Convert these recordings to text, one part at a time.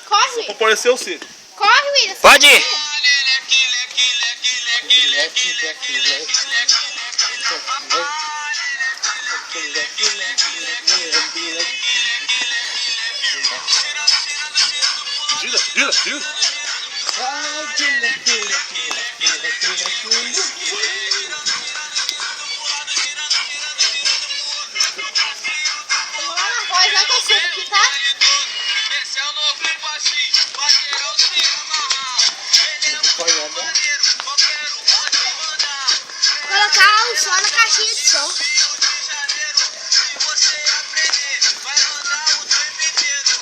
Corre. Vou aparecer você. Corre, William. Pode ir. Gira. Vamos lá na voz, vai que eu subo aqui, tá? Colocar o som na caixinha de som.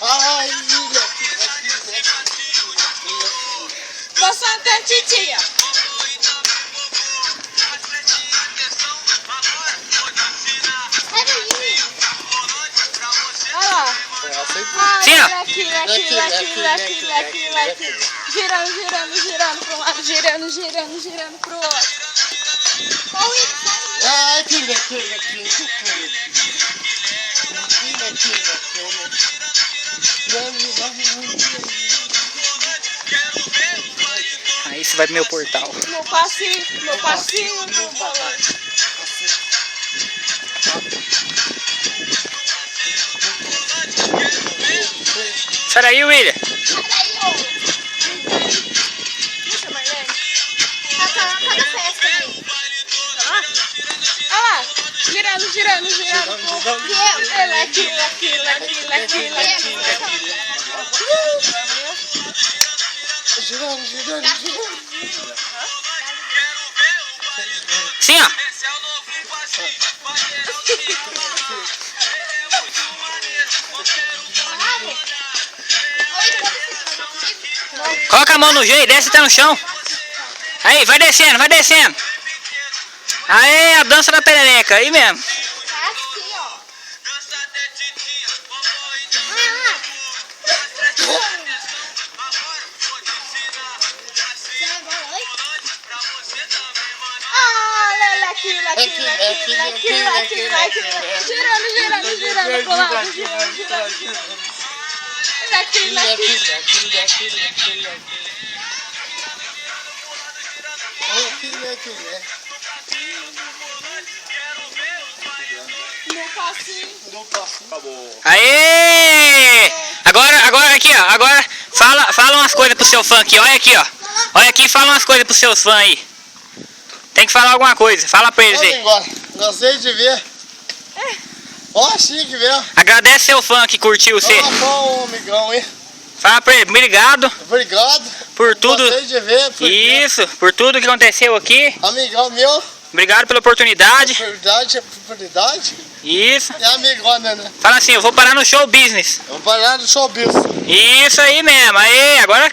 Ai, Nossa, até titia. Olha lá. Sim, ó. Leque. Girando pro lado, girando pro outro. ai, Aí você vai pro meu portal. Meu passinho do balanço. Sai daí, William. Puxa, Marlene. Tá na festa aí. Olha lá. Girando. Girando. Sim, ó. Coloca a mão no jeito, desce até no chão. Aí, vai descendo. Aí, a dança da perereca, aí mesmo. Aqui, ó. Girando pro lado, girando. Meu passinho. Acabou. Aê! Agora aqui, ó. Agora fala umas coisas pro seu fã aqui. Olha aqui, ó. Olha aqui e fala umas coisas pros seus fãs aí. Tem que falar alguma coisa. Fala pra eles aí. Gostei de ver. Ó, chique mesmo. Agradece seu fã que curtiu você. Ó, bom, amigão, hein? Fala pra ele. Obrigado Obrigado. por tudo. Gostei de ver. Isso, por tudo que aconteceu aqui. Amigão meu. Obrigado pela oportunidade. Oportunidade. Isso. E amigona, né? Fala assim, eu vou parar no show business. Vamos parar no show business. Isso aí mesmo. Aí, agora